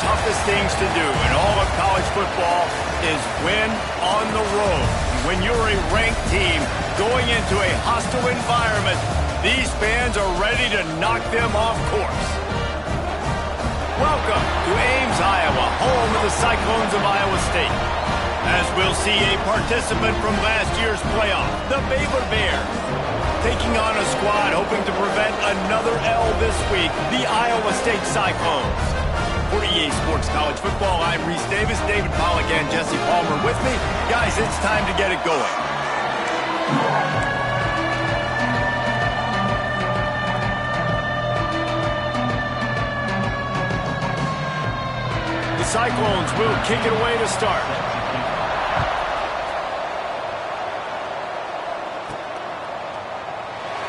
toughest things to do in all of college football is win on the road. When you're a ranked team going into a hostile environment, these fans are ready to knock them off course. Welcome to Ames, Iowa, home of the Cyclones of Iowa State. As we'll see a participant from last year's playoff, the Baylor Bears, taking on a squad hoping to prevent another L this week, the Iowa State Cyclones. For EA Sports College Football, I'm Reese Davis, David Pollack, and Jesse Palmer with me. Guys, it's time to get it going. The Cyclones will kick it away to start.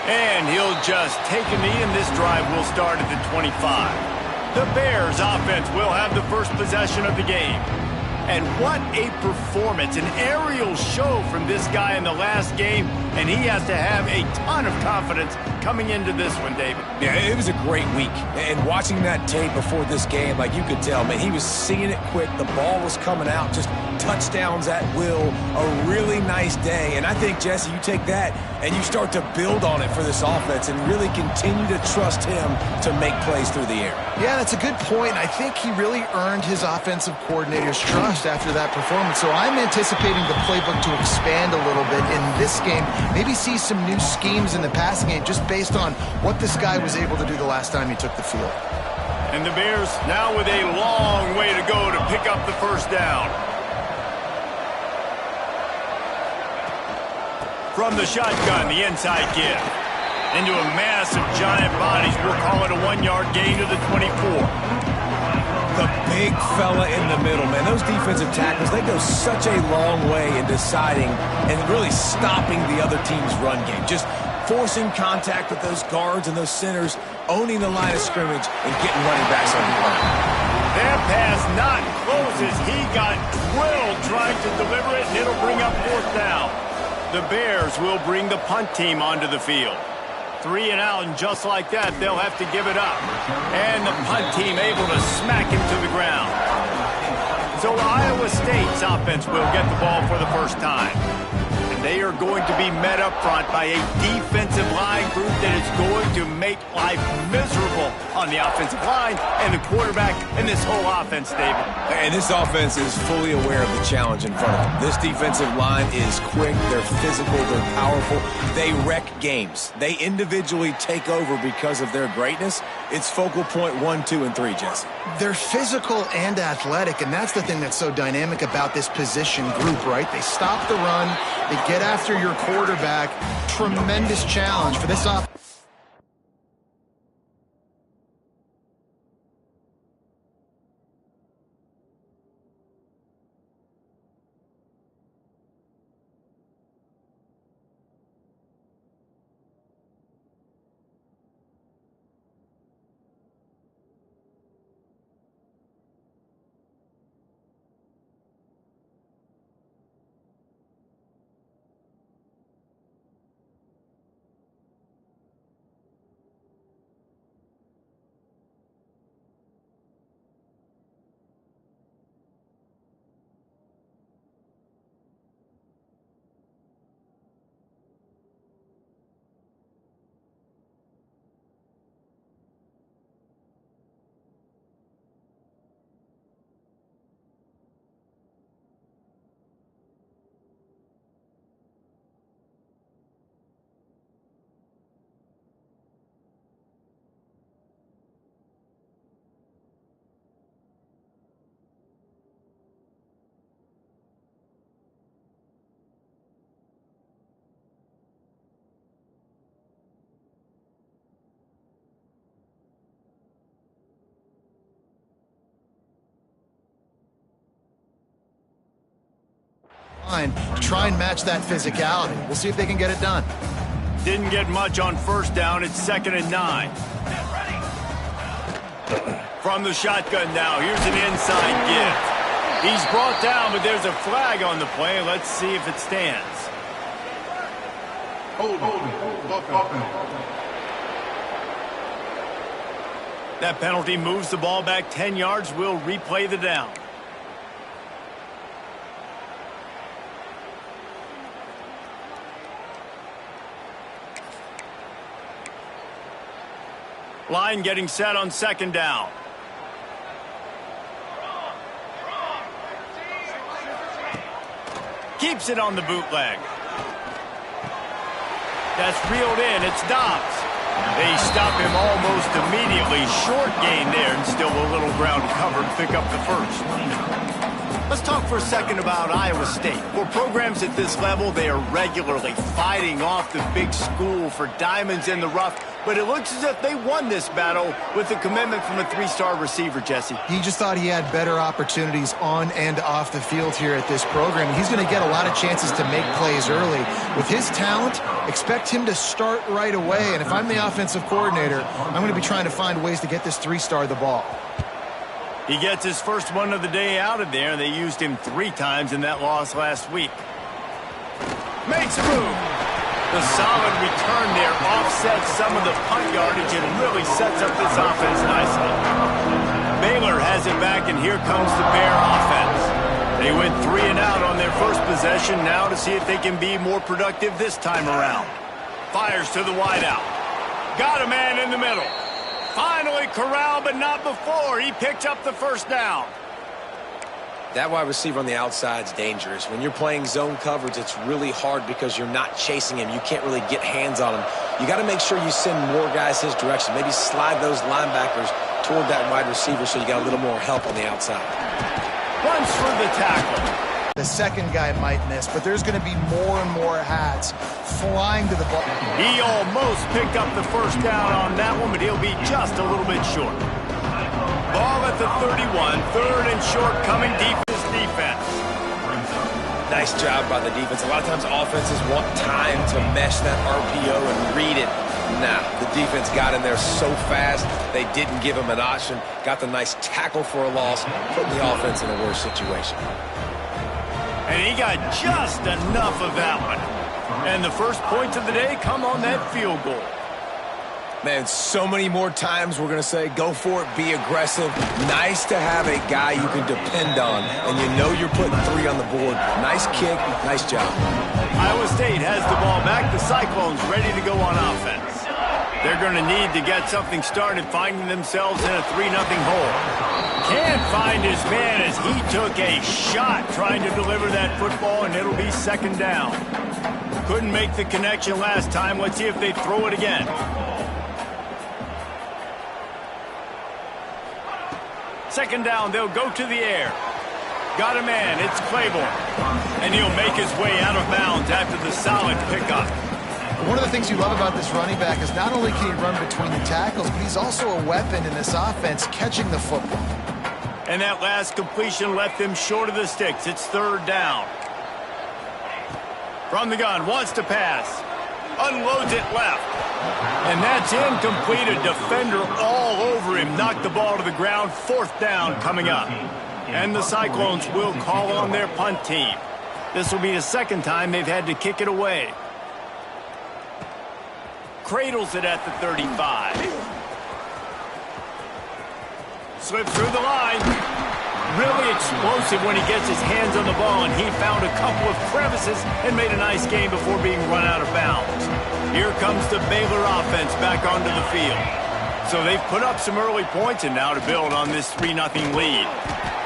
And he'll just take a knee, and this drive will start at the 25. The Bears offense will have the first possession of the game. And what a performance, an aerial show from this guy in the last game, and he has to have a ton of confidence coming into this one, David. Yeah, it was a great week. And watching that tape before this game, like you could tell, man, he was seeing it quick. The ball was coming out, just touchdowns at will. A really nice day. And I think, Jesse, you take that and you start to build on it for this offense and really continue to trust him to make plays through the air. Yeah, that's a good point. I think he really earned his offensive coordinator's trust after that performance. So I'm anticipating the playbook to expand a little bit in this game. Maybe see some new schemes in the passing game just based on what this guy was able to do the last time he took the field. And the Bears now with a long way to go to pick up the first down. From the shotgun, the inside give. Into a mass of giant bodies, we'll call it a 1-yard gain to the 24. The big fella in the middle, man. Those defensive tackles, they go such a long way in deciding and really stopping the other team's run game. Just forcing contact with those guards and those centers, owning the line of scrimmage, and getting running backs on the ground. That pass not close as he got drilled trying to deliver it, and it'll bring up fourth down. The Bears will bring the punt team onto the field. 3 and out, and just like that, they'll have to give it up. And the punt team able to smack him to the ground. So Iowa State's offense will get the ball for the first time. And they are going to be met up front by a defensive line group that is going to make life miserable on the offensive line and the quarterback and this whole offense, David. And this offense is fully aware of the challenge in front of them. This defensive line is quick, they're physical, they're powerful. They wreck games. They individually take over because of their greatness. It's focal point 1, 2, and 3, Jesse. They're physical and athletic, and that's the thing that's so dynamic about this position group, right? They stop the run, they get after your quarterback. Tremendous challenge for this offense. Try and match that physicality. We'll see if they can get it done. Didn't get much on first down. It's 2nd and 9. From the shotgun now, here's an inside give. He's brought down, but there's a flag on the play. Let's see if it stands. That penalty moves the ball back 10 yards. We'll replay the down. Line getting set on second down. Keeps it on the bootleg. That's reeled in. It's Dobbs. They stop him almost immediately. Short gain there, and still a little ground covered to pick up the first. Let's talk for a second about Iowa State. For programs at this level, they are regularly fighting off the big school for diamonds in the rough, but it looks as if they won this battle with the commitment from a three-star receiver, Jesse. He just thought he had better opportunities on and off the field here at this program. He's going to get a lot of chances to make plays early. With his talent, expect him to start right away, and if I'm the offensive coordinator, I'm going to be trying to find ways to get this three-star the ball. He gets his first one of the day out of there. They used him 3 times in that loss last week. Makes a move. The solid return there offsets some of the punt yardage and really sets up this offense nicely. Baylor has it back, and here comes the Bear offense. They went 3 and out on their first possession, now to see if they can be more productive this time around. Fires to the wideout. Got a man in the middle. Finally corralled, but not before. He picked up the first down. That wide receiver on the outside is dangerous. When you're playing zone coverage, it's really hard because you're not chasing him. You can't really get hands on him. You got to make sure you send more guys his direction. Maybe slide those linebackers toward that wide receiver so you got a little more help on the outside. Runs for the tackle. The second guy might miss, but there's going to be more and more hats flying to the ball. He almost picked up the first down on that one, but he'll be just a little bit short. Ball at the 31, 3rd and short, coming deep this defense. Nice job by the defense. A lot of times offenses want time to mesh that RPO and read it. Nah, the defense got in there so fast, they didn't give him an option. Got the nice tackle for a loss, putting the offense in a worse situation. And he got just enough of that one. And the first points of the day come on that field goal. Man, so many more times we're going to say, go for it, be aggressive. Nice to have a guy you can depend on, and you know you're putting 3 on the board. Nice kick, nice job. Iowa State has the ball back. The Cyclones ready to go on offense. They're going to need to get something started, finding themselves in a 3-0 hole. Can't find his man as he took a shot trying to deliver that football, and it'll be second down. Couldn't make the connection last time. Let's see if they throw it again. Second down, they'll go to the air. Got a man, it's Claiborne. And he'll make his way out of bounds after the solid pickup. One of the things you love about this running back is not only can he run between the tackles, but he's also a weapon in this offense, catching the football. And that last completion left them short of the sticks. It's 3rd down. From the gun, wants to pass. Unloads it left. And that's incomplete. A defender all over him. Knocked the ball to the ground. 4th down coming up. And the Cyclones will call on their punt team. This will be the second time they've had to kick it away. Cradles it at the 35. Slips through the line. Really explosive when he gets his hands on the ball, and he found a couple of crevices and made a nice game before being run out of bounds. Here comes the Baylor offense back onto the field. So they've put up some early points, and now to build on this 3-0 lead.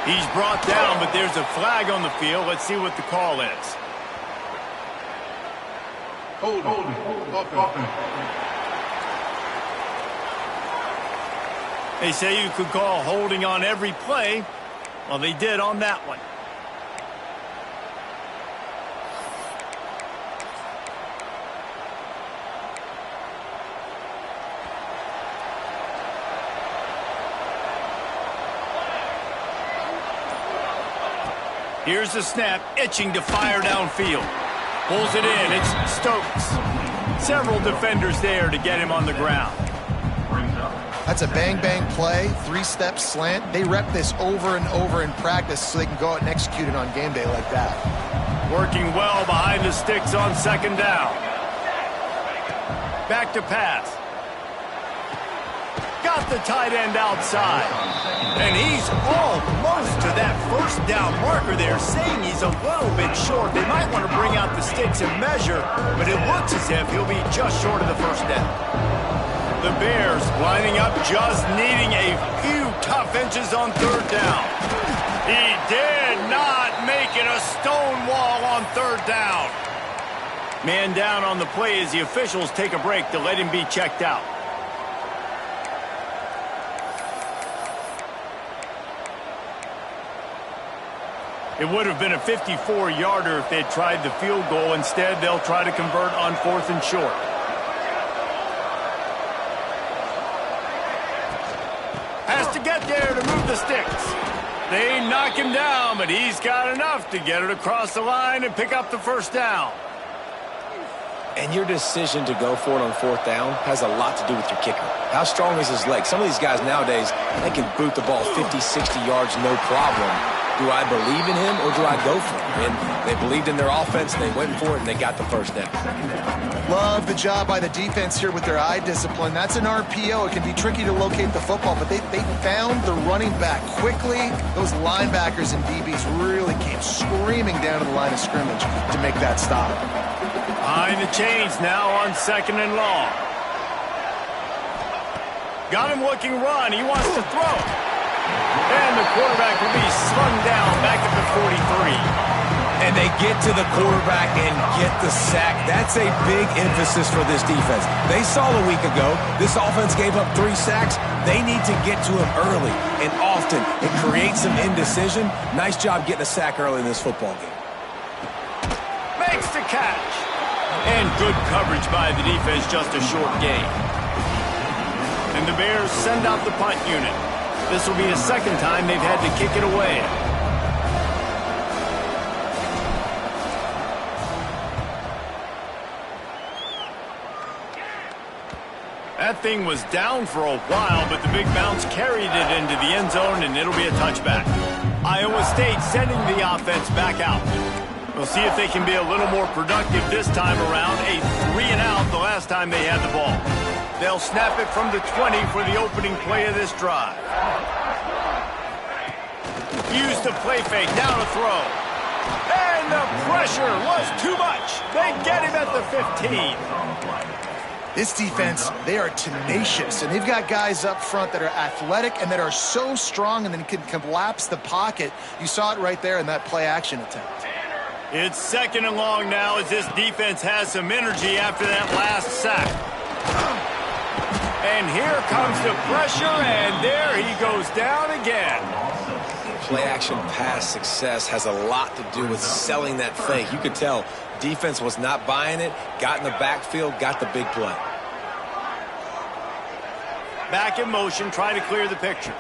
He's brought down, but there's a flag on the field. Let's see what the call is. Hold. They say you could call holding on every play. Well, they did on that one. Here's the snap, itching to fire downfield. Pulls it in, it's Stokes. Several defenders there to get him on the ground. That's a bang-bang play, 3-step slant. They rep this over and over in practice so they can go out and execute it on game day like that. Working well behind the sticks on second down. Back to pass. got the tight end outside. And he's almost to that first down marker there, saying he's a little bit short. They might want to bring out the sticks and measure, but it looks as if he'll be just short of the first down. The Bears lining up, just needing a few tough inches on third down. He did not make it a stone wall on third down. Man down on the play as the officials take a break to let him be checked out. It would have been a 54-yarder if they'd tried the field goal. Instead, they'll try to convert on 4th and short. Has to get there to move the sticks. They knock him down, but he's got enough to get it across the line and pick up the first down. And your decision to go for it on 4th down has a lot to do with your kicker. How strong is his leg? Some of these guys nowadays, they can boot the ball 50, 60 yards, no problem. Do I believe in him or do I go for it? And they believed in their offense, they went for it, and they got the first down. Love the job by the defense here with their eye discipline. That's an RPO. It can be tricky to locate the football, but they found the running back quickly. Those linebackers and DBs really came screaming down to the line of scrimmage to make that stop. Behind the chains now on 2nd and long. Got him looking run. He wants to throw. And the quarterback will be slung down back at the 43. And they get to the quarterback and get the sack. That's a big emphasis for this defense. They saw a week ago, this offense gave up 3 sacks. They need to get to him early and often and create some indecision. Nice job getting a sack early in this football game. Makes the catch. And good coverage by the defense, just a short gain. And the Bears send out the punt unit. This will be the second time they've had to kick it away. That thing was down for a while, but the big bounce carried it into the end zone, and it'll be a touchback. Iowa State sending the offense back out. We'll see if they can be a little more productive this time around. A 3-and-out the last time they had the ball. They'll snap it from the 20 for the opening play of this drive. Use the play fake, now to throw. And the pressure was too much. They get him at the 15. This defense, they are tenacious, and they've got guys up front that are athletic and that are so strong and then can collapse the pocket. You saw it right there in that play-action attempt. It's 2nd and long now as this defense has some energy after that last sack. And here comes the pressure, and there he goes down again. Play-action pass success has a lot to do with selling that fake. You could tell defense was not buying it, got in the backfield, got the big play. Back in motion, trying to clear the picture.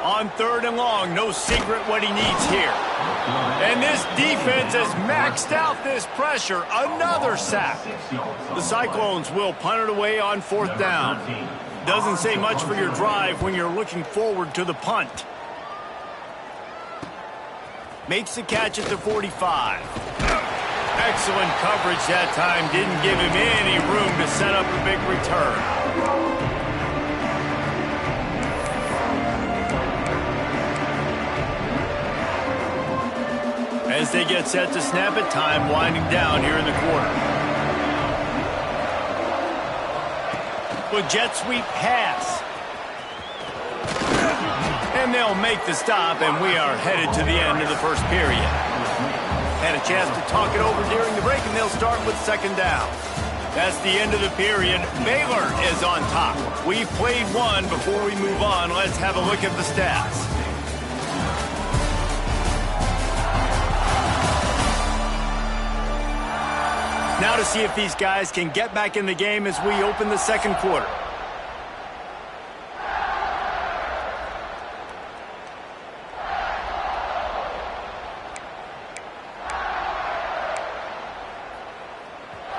On 3rd and long, no secret what he needs here. And this defense has maxed out this pressure. Another sack. The Cyclones will punt it away on 4th down. Doesn't say much for your drive when you're looking forward to the punt. Makes the catch at the 45. Excellent coverage that time. Didn't give him any room to set up a big return. As they get set to snap it, time winding down here in the quarter. With jet sweep pass. And they'll make the stop, and we are headed to the end of the first period. Had a chance to talk it over during the break, and they'll start with 2nd down. That's the end of the period. Baylor is on top. We've played one. Before we move on, let's have a look at the stats. Now to see if these guys can get back in the game as we open the 2nd quarter.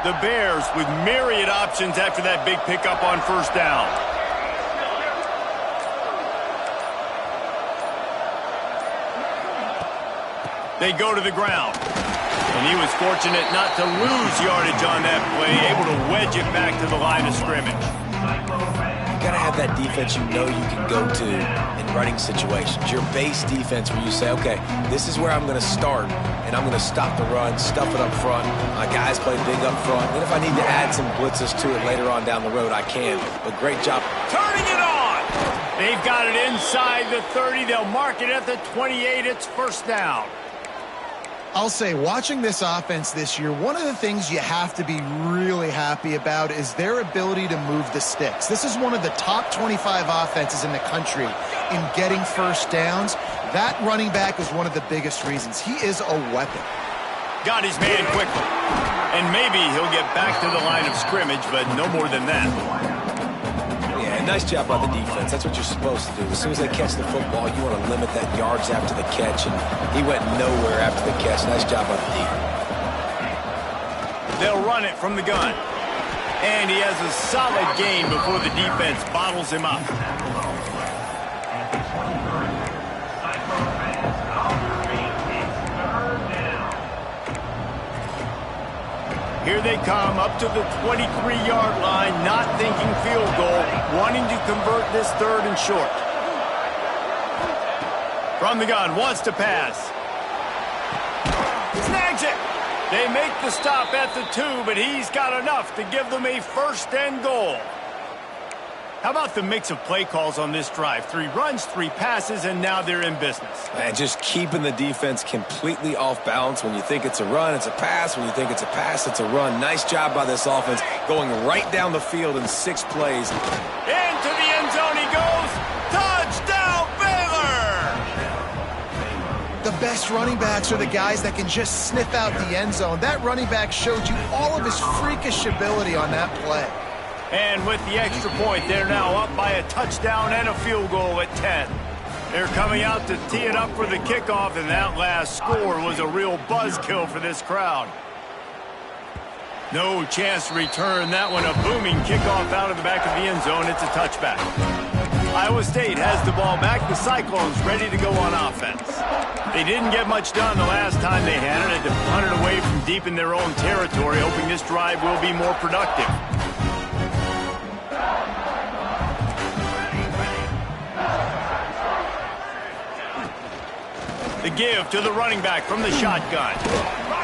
The Bears with myriad options after that big pickup on 1st down. They go to the ground. And he was fortunate not to lose yardage on that play, able to wedge it back to the line of scrimmage. got to have that defense you know you can go to in running situations. Your base defense where you say, okay, this is where I'm going to start, and I'm going to stop the run, stuff it up front. My guys play big up front. And if I need to add some blitzes to it later on down the road, I can. But great job. Turning it on! They've got it inside the 30. They'll mark it at the 28. It's first down. I'll say, watching this offense this year, one of the things you have to be really happy about is their ability to move the sticks. This is one of the top 25 offenses in the country in getting first downs. That running back is one of the biggest reasons. He is a weapon. Got his man quickly. And maybe he'll get back to the line of scrimmage, but no more than that. Yeah, nice job by the defense. That's what you're supposed to do. As soon as they catch the football, you want to limit that yards after the catch, and he went nowhere after the catch. Nice job by the D. They'll run it from the gun. And he has a solid gain before the defense bottles him up. Here they come up to the 23-yard line, not thinking field goal, wanting to convert this third and short. From the gun, wants to pass. Snags it. They make the stop at the 2, but he's got enough to give them a first and goal. How about the mix of play calls on this drive? 3 runs, 3 passes, and now they're in business. And just keeping the defense completely off balance. When you think it's a run, it's a pass. When you think it's a pass, it's a run. Nice job by this offense, going right down the field in 6 plays. Into the end zone he goes. Touchdown, Baylor! The best running backs are the guys that can just sniff out the end zone. That running back showed you all of his freakish ability on that play. And with the extra point, they're now up by a touchdown and a field goal at 10. They're coming out to tee it up for the kickoff, and that last score was a real buzzkill for this crowd. No chance to return that one. A booming kickoff out of the back of the end zone. It's a touchback. Iowa State has the ball back. The Cyclones ready to go on offense. They didn't get much done the last time they had it. Had to punt it away from deep in their own territory, hoping this drive will be more productive. The give to the running back from the shotgun.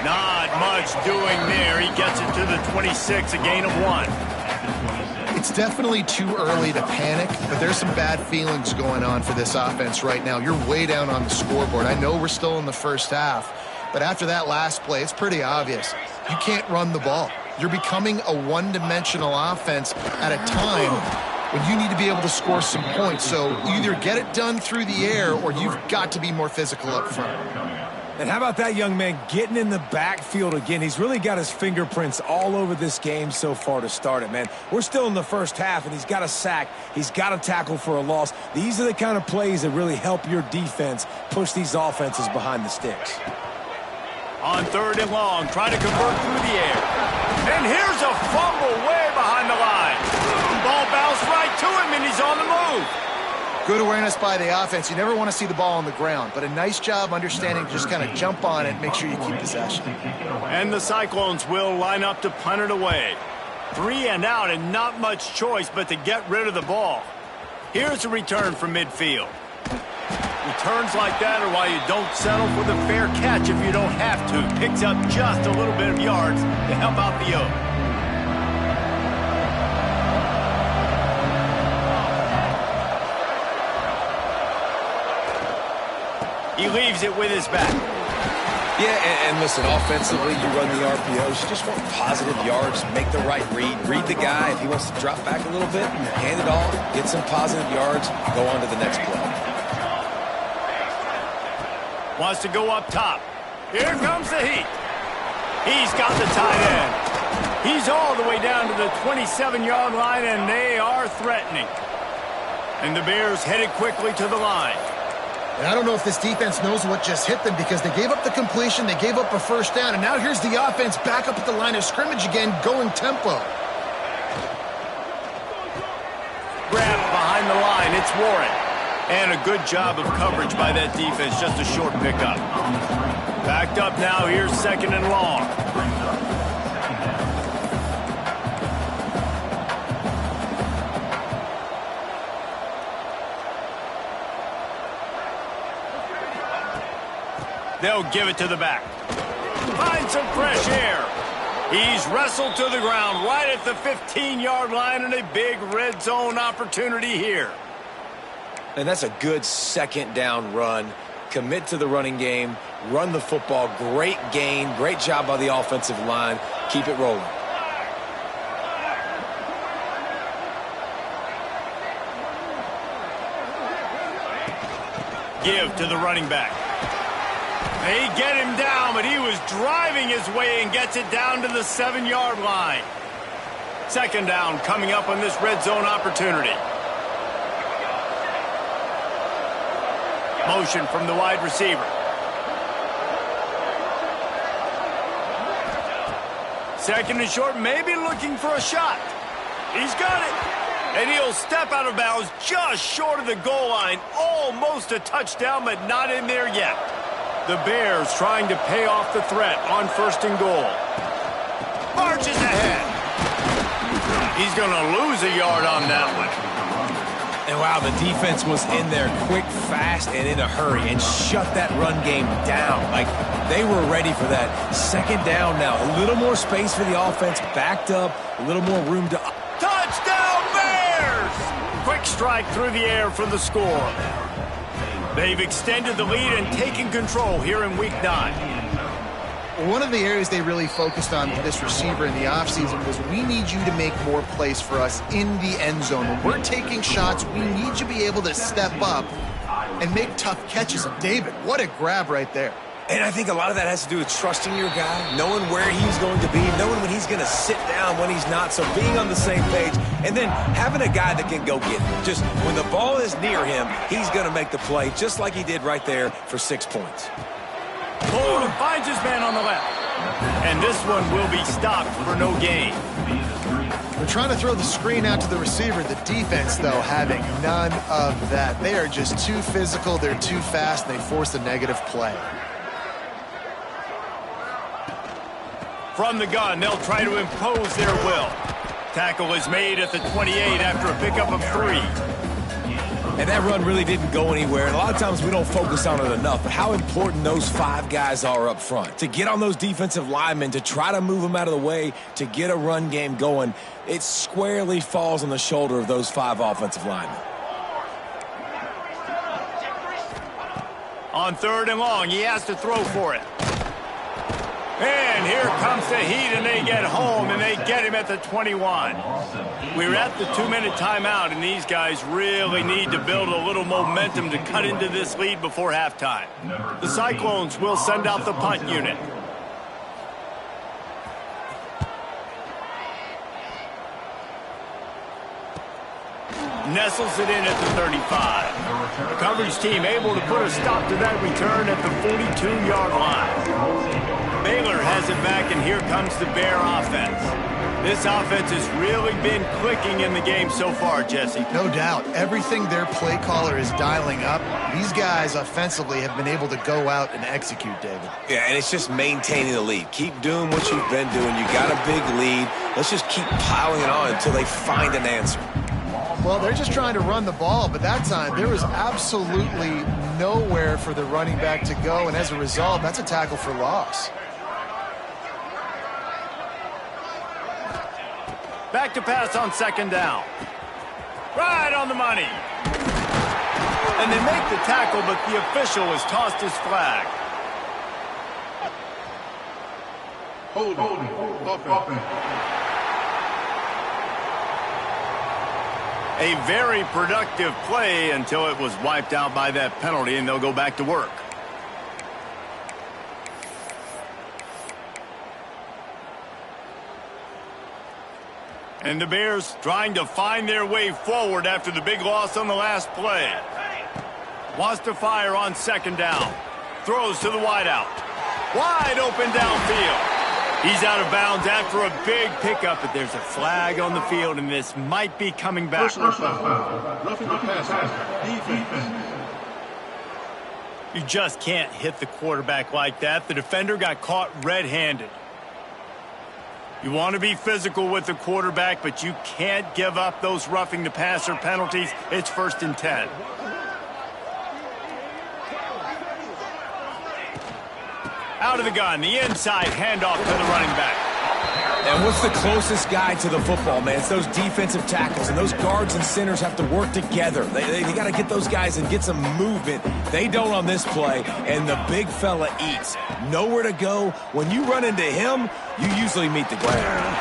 Not much doing there. He gets it to the 26, a gain of 1. It's definitely too early to panic, but there's some bad feelings going on for this offense right now. You're way down on the scoreboard. I know we're still in the first half, but after that last play, it's pretty obvious. You can't run the ball. You're becoming a one-dimensional offense at a time when you need to be able to score some points. So either get it done through the air or you've got to be more physical up front. And how about that young man getting in the backfield again? He's really got his fingerprints all over this game so far to start it, man. We're still in the first half, and he's got a sack. He's got a tackle for a loss. These are the kind of plays that really help your defense push these offenses behind the sticks. On 3rd and long, try to convert through the air. And here's a fumble way behind the line. Ball bounced right to him, and he's on the move. Good awareness by the offense. You never want to see the ball on the ground, but a nice job understanding to just kind of jump on it and make sure you keep possession. And the Cyclones will line up to punt it away. 3 and out, and not much choice but to get rid of the ball. Here's a return from midfield. Returns like that are why you don't settle for the fair catch if you don't have to. Picks up just a little bit of yards to help out the Oak. He leaves it with his back. Yeah, and listen, offensively, you run the RPOs. You just want positive yards, make the right read the guy. If he wants to drop back a little bit, hand it off, get some positive yards, go on to the next play. Wants to go up top. Here comes the heat. He's got the tight end. He's all the way down to the 27-yard line, and they are threatening. And the Bears headed quickly to the line. And I don't know if this defense knows what just hit them because they gave up the completion, they gave up a first down, and now here's the offense back up at the line of scrimmage again, going tempo. Grab behind the line, it's Warren. And a good job of coverage by that defense, just a short pickup. Backed up now, here's 2nd and long. They'll give it to the back. Find some fresh air. He's wrestled to the ground right at the 15-yard line, and a big red zone opportunity here. And that's a good second down run. Commit to the running game, run the football. Great gain, great job by the offensive line. Keep it rolling. Give to the running back. They get him down, but he was driving his way and gets it down to the 7-yard line. Second down coming up on this red zone opportunity. Motion from the wide receiver. Second and short, maybe looking for a shot. He's got it. And he'll step out of bounds just short of the goal line. Almost a touchdown, but not in there yet. The Bears trying to pay off the threat on first and goal. Marches ahead. He's going to lose a yard on that one. And wow, the defense was in there quick, fast, and in a hurry and shut that run game down. Like, they were ready for that. Second down now. A little more space for the offense. Backed up. A little more room to... Touchdown, Bears! Quick strike through the air for the score. They've extended the lead and taken control here in Week 9. One of the areas they really focused on with this receiver in the offseason was, we need you to make more plays for us in the end zone. When we're taking shots, we need you to be able to step up and make tough catches. And David, what a grab right there. And I think a lot of that has to do with trusting your guy, knowing where he's going to be, knowing when he's going to sit down, when he's not, so being on the same page, and then having a guy that can go get it. Just when the ball is near him, he's going to make the play, just like he did right there for 6 points. Ford finds his man on the left. And this one will be stopped for no gain. They're trying to throw the screen out to the receiver. The defense, though, having none of that. They are just too physical. They're too fast. They force a negative play. From the gun, they'll try to impose their will. Tackle is made at the 28 after a pickup of 3. And that run really didn't go anywhere. And a lot of times we don't focus on it enough. But how important those 5 guys are up front. To get on those defensive linemen, to try to move them out of the way, to get a run game going, it squarely falls on the shoulder of those 5 offensive linemen. On third and long, he has to throw for it. And here comes the heat, and they get home, and they get him at the 21. We're at the 2-minute timeout, and these guys really need to build a little momentum to cut into this lead before halftime. The Cyclones will send out the punt unit. Nestles it in at the 35. The coverage team able to put a stop to that return at the 42-yard line. Baylor has it back, and here comes the Bear offense. This offense has really been clicking in the game so far, Jesse. No doubt. Everything their play caller is dialing up, these guys offensively have been able to go out and execute, David. Yeah, and it's just maintaining the lead. Keep doing what you've been doing. You got a big lead. Let's just keep piling it on until they find an answer. Well, they're just trying to run the ball, but that time there was absolutely nowhere for the running back to go, and as a result, that's a tackle for loss. Back to pass on second down. Right on the money. And they make the tackle, but the official has tossed his flag. Holding. A very productive play until it was wiped out by that penalty, and they'll go back to work. And the Bears trying to find their way forward after the big loss on the last play. Wants to fire on second down. Throws to the wideout. Wide open downfield. He's out of bounds after a big pickup, but there's a flag on the field, and this might be coming back. Roughing the passer. Defense. You just can't hit the quarterback like that. The defender got caught red-handed. You want to be physical with the quarterback, but you can't give up those roughing the passer penalties. It's 1st and 10. Out of the gun, the inside handoff to the running back. And what's the closest guy to the football, man? It's those defensive tackles, and those guards and centers have to work together. They got to get those guys and get some movement. They don't on this play, and the big fella eats. Nowhere to go. When you run into him, you usually meet the ground.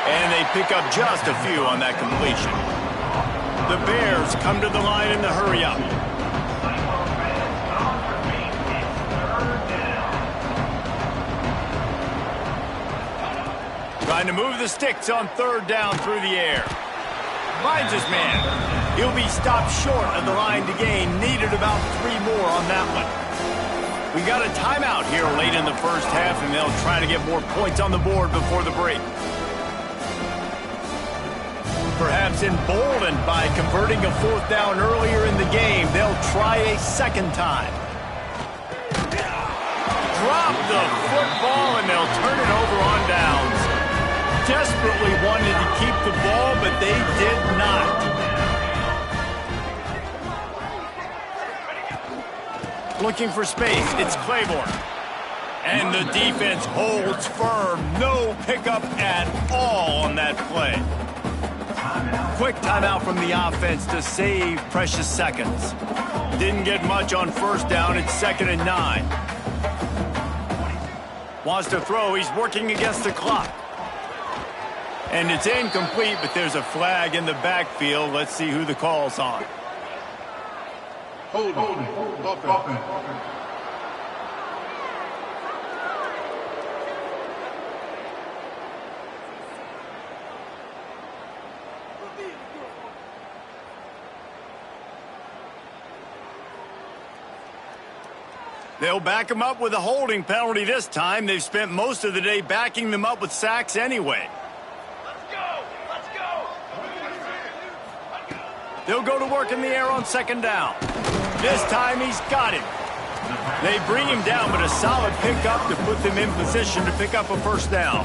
And they pick up just a few on that completion. The Bears come to the line in the hurry-up. Trying to move the sticks on third down through the air. Finds his man. He'll be stopped short of the line to gain. Needed about 3 more on that one. We got a timeout here late in the first half, and they'll try to get more points on the board before the break. Perhaps emboldened by converting a 4th down earlier in the game, they'll try a second time. Drop the football, and they'll turn it over on downs. Desperately wanted to keep the ball, but they did not. Looking for space, it's Claiborne. And the defense holds firm. No pickup at all on that play. Quick timeout from the offense to save precious seconds. Didn't get much on first down. It's 2nd and 9. Wants to throw. He's working against the clock. And it's incomplete, but there's a flag in the backfield. Let's see who the call's on. Holding. Offense. They'll back him up with a holding penalty this time. They've spent most of the day backing them up with sacks anyway. They'll go to work in the air on 2nd down. This time he's got him. They bring him down, but a solid pickup to put them in position to pick up a 1st down.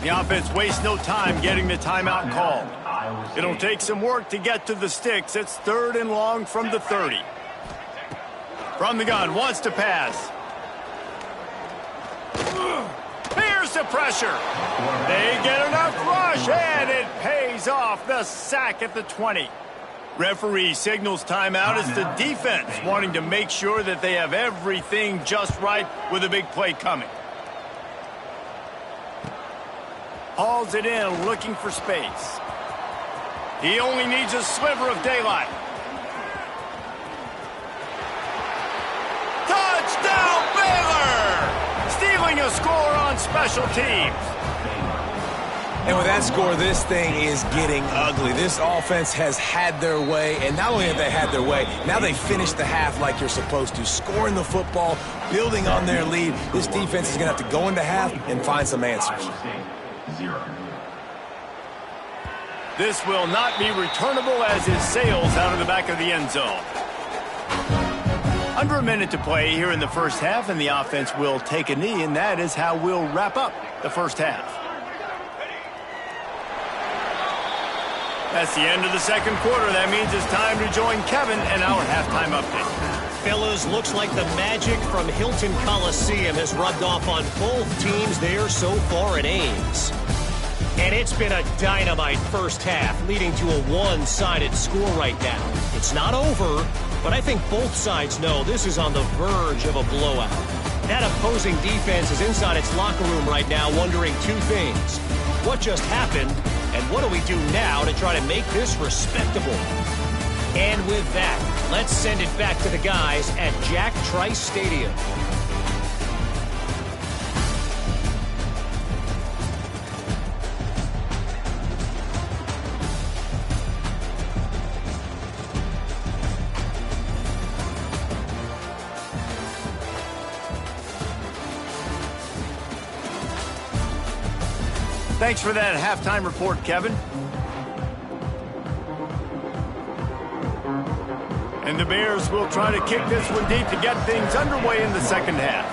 The offense wastes no time getting the timeout called. It'll take some work to get to the sticks. It's 3rd and long from the 30. From the gun, wants to pass. Here's the pressure. They get enough rush, and it pays off. The sack at the 20. Referee signals timeout as the defense wanting to make sure that they have everything just right with a big play coming. Hauls it in, looking for space. He only needs a sliver of daylight. Touchdown, Baylor! Stealing a score on special teams. And with that score, this thing is getting ugly. This offense has had their way, and not only have they had their way, now they finished the half like you're supposed to, scoring the football, building on their lead. This defense is going to have to go into half and find some answers. This will not be returnable as it sails out of the back of the end zone. Under a minute to play here in the first half, and the offense will take a knee, and that is how we'll wrap up the first half. That's the end of the 2nd quarter. That means it's time to join Kevin and our halftime update. Fellas, looks like the magic from Hilton Coliseum has rubbed off on both teams there so far at Ames. And it's been a dynamite first half, leading to a one-sided score right now. It's not over, but I think both sides know this is on the verge of a blowout. That opposing defense is inside its locker room right now wondering 2 things. What just happened, and what do we do now to try to make this respectable? And with that, let's send it back to the guys at Jack Trice Stadium. Thanks for that halftime report, Kevin. And the Bears will try to kick this one deep to get things underway in the second half.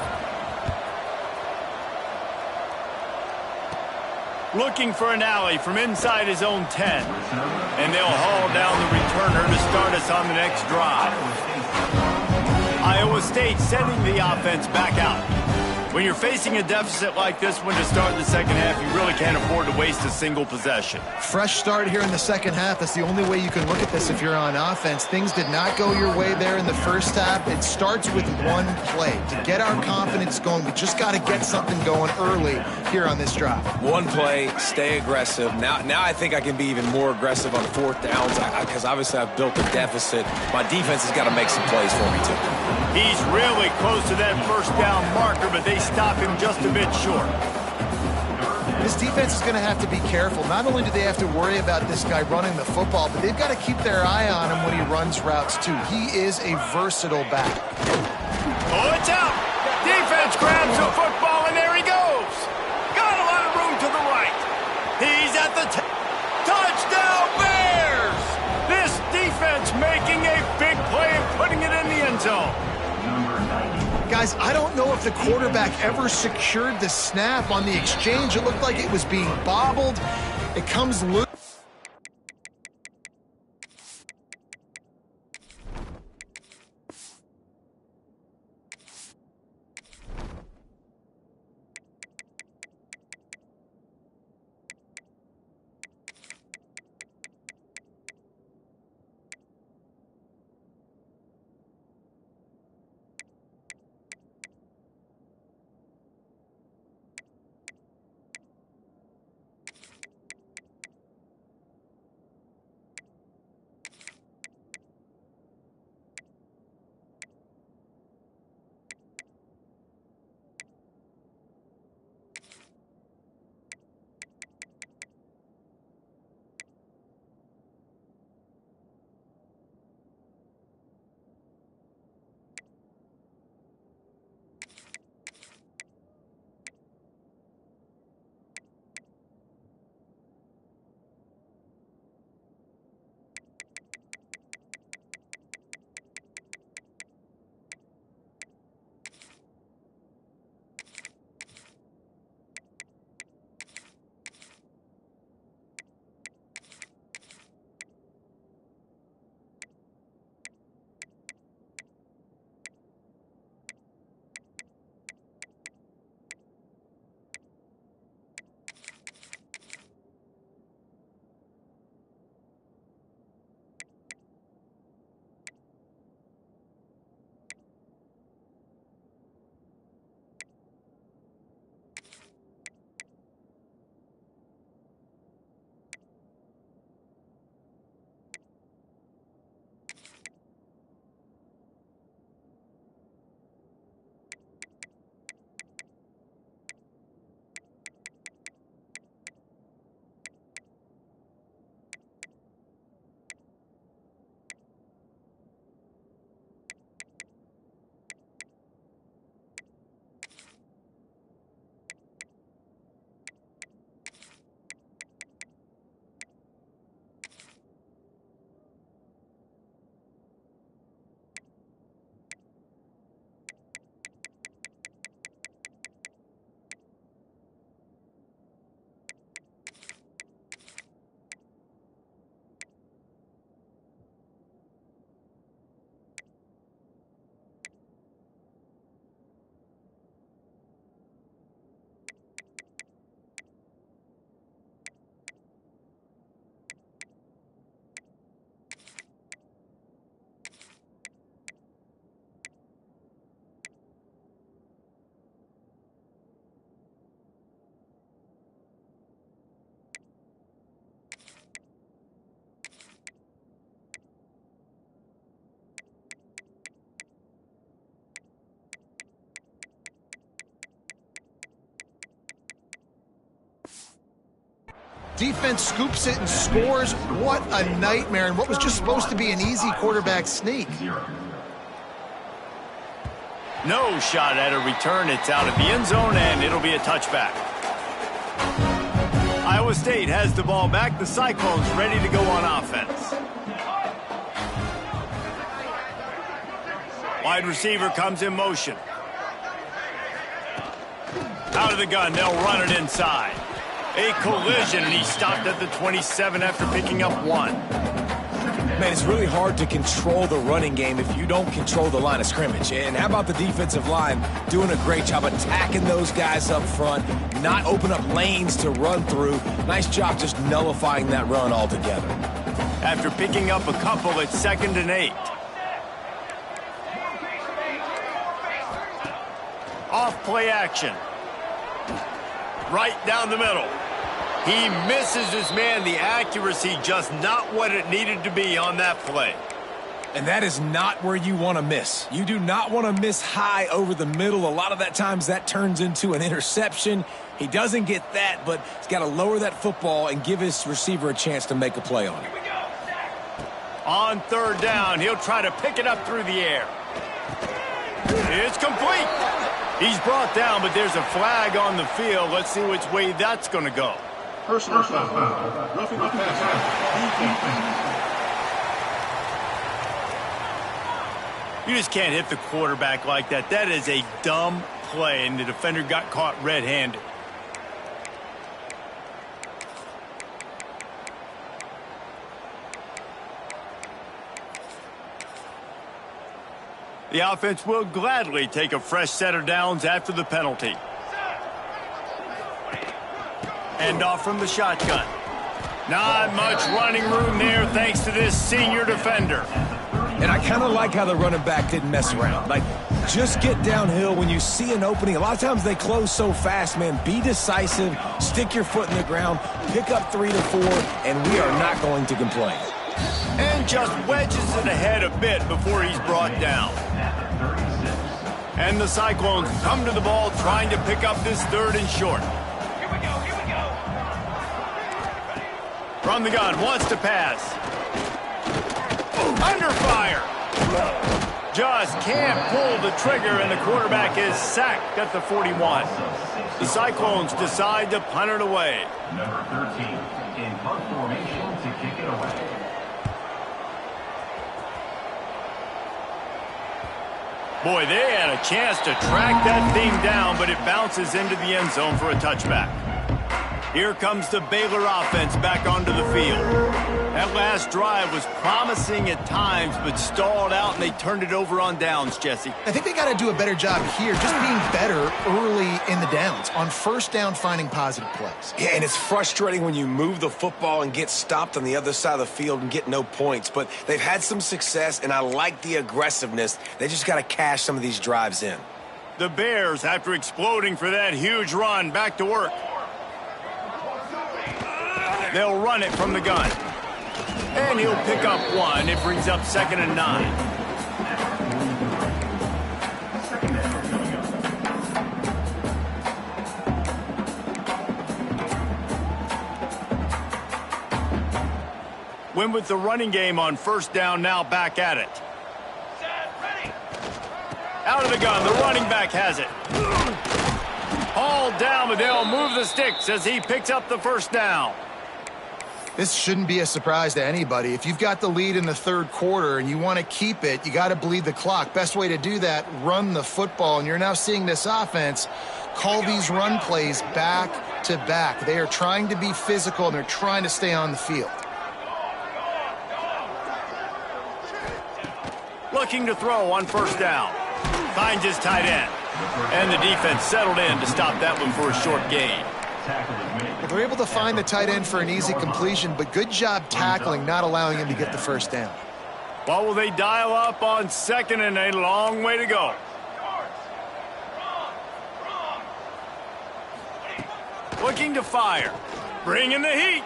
Looking for an alley from inside his own 10. And they'll haul down the returner to start us on the next drive. Iowa State sending the offense back out. When you're facing a deficit like this one to start the second half, you really can't afford to waste a single possession. Fresh start here in the second half. That's the only way you can look at this if you're on offense. Things did not go your way there in the first half. It starts with one play. To get our confidence going, we just got to get something going early here on this drive. One play, stay aggressive. Now I think I can be even more aggressive on fourth downs because obviously I've built a deficit. My defense has got to make some plays for me too. He's really close to that first down marker, but they stop him just a bit short. This defense is going to have to be careful. Not only do they have to worry about this guy running the football, but they've got to keep their eye on him when he runs routes too. He is a versatile back. Oh, it's out. Defense grabs the football, and there he goes. Got a lot of room to the right. He's at the touchdown Bears. This defense making a big play and putting it in the end zone. Guys, I don't know if the quarterback ever secured the snap on the exchange. It looked like it was being bobbled. It comes loose. Defense scoops it and scores. What a nightmare, and what was just supposed to be an easy quarterback sneak. No shot at a return. It's out of the end zone, and it'll be a touchback. Iowa State has the ball back. The Cyclones ready to go on offense. Wide receiver comes in motion. Out of the gun, they'll run it inside. A collision, and he stopped at the 27 after picking up one. Man, it's really hard to control the running game if you don't control the line of scrimmage. And how about the defensive line doing a great job attacking those guys up front, not open up lanes to run through. Nice job just nullifying that run altogether. After picking up a couple, it's 2nd and 8. Off play action. Right down the middle. He misses his man. The accuracy just not what it needed to be on that play. And that is not where you want to miss. You do not want to miss high over the middle. A lot of that times that turns into an interception. He doesn't get that, but he's got to lower that football and give his receiver a chance to make a play on it. On 3rd down, he'll try to pick it up through the air. It's complete. He's brought down, but there's a flag on the field. Let's see which way that's going to go. Personal foul. Roughing the passer. You just can't hit the quarterback like that. That is a dumb play, and the defender got caught red-handed. The offense will gladly take a fresh set of downs after the penalty. End off from the shotgun. Not much running room there thanks to this senior defender. And I kind of like how the running back didn't mess around. Like, just get downhill when you see an opening. A lot of times they close so fast, man. Be decisive, stick your foot in the ground, pick up 3 to 4, and we are not going to complain. And just wedges it ahead a bit before he's brought down. And the Cyclones come to the ball trying to pick up this 3rd and short. From the gun, wants to pass. Under fire. Just can't pull the trigger, and the quarterback is sacked at the 41. The Cyclones decide to punt it away. Number 13 in punt formation to kick it away. Boy, they had a chance to track that thing down, but it bounces into the end zone for a touchback. Here comes the Baylor offense back onto the field. That last drive was promising at times, but stalled out, and they turned it over on downs, Jesse. I think they got to do a better job here, just being better early in the downs, on 1st down finding positive plays. Yeah, and it's frustrating when you move the football and get stopped on the other side of the field and get no points. But they've had some success, and I like the aggressiveness. They just got to cash some of these drives in. The Bears, after exploding for that huge run, back to work. They'll run it from the gun. And he'll pick up 1. It brings up 2nd and 9. Win with the running game on 1st down, now back at it. Out of the gun, the running back has it. Hauled down, but they'll move the sticks as he picks up the 1st down. This shouldn't be a surprise to anybody. If you've got the lead in the 3rd quarter and you want to keep it, you got to bleed the clock. Best way to do that, run the football. And you're now seeing this offense call these run plays back to back. They are trying to be physical, and they're trying to stay on the field. Looking to throw on 1st down. Finds his tight end. And the defense settled in to stop that one for a short gain. They're able to find the tight end for an easy completion, but good job tackling, not allowing him to get the 1st down. What will they dial up on 2nd and 8? Long way to go. Looking to fire. Bringing the heat.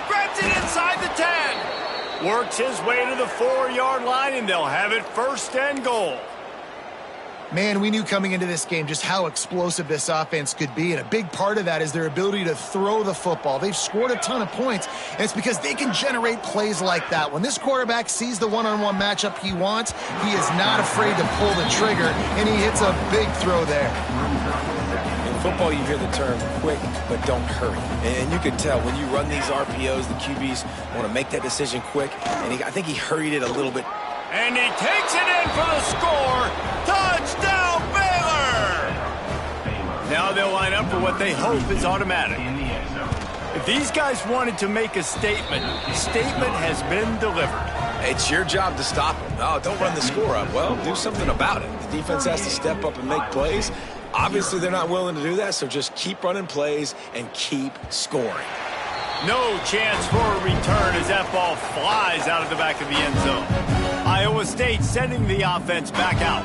Grabs it inside the 10. Works his way to the 4-yard line, and they'll have it 1st and goal. Man, we knew coming into this game just how explosive this offense could be, and a big part of that is their ability to throw the football. They've scored a ton of points, and it's because they can generate plays like that. When this quarterback sees the one-on-one matchup he wants, he is not afraid to pull the trigger, and he hits a big throw there. In football, you hear the term quick, but don't hurry. And you can tell when you run these RPOs, the QBs want to make that decision quick, and I think he hurried it a little bit. And he takes it in for the score. Touchdown, Baylor! Now they'll line up for what they hope is automatic. If these guys wanted to make a statement, the statement has been delivered. It's your job to stop them. Oh, don't run the score up. Well, do something about it. The defense has to step up and make plays. Obviously, they're not willing to do that, so just keep running plays and keep scoring. No chance for a return as that ball flies out of the back of the end zone. Iowa State sending the offense back out.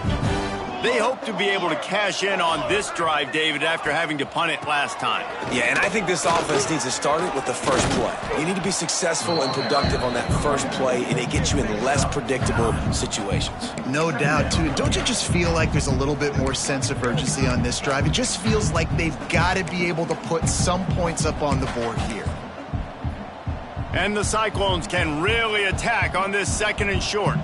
They hope to be able to cash in on this drive, David, after having to punt it last time. Yeah, and I think this offense needs to start it with the first play. You need to be successful and productive on that first play, and it gets you in less predictable situations. No doubt, too. Don't you just feel like there's a little bit more sense of urgency on this drive? It just feels like they've got to be able to put some points up on the board here. And the Cyclones can really attack on this 2nd and short.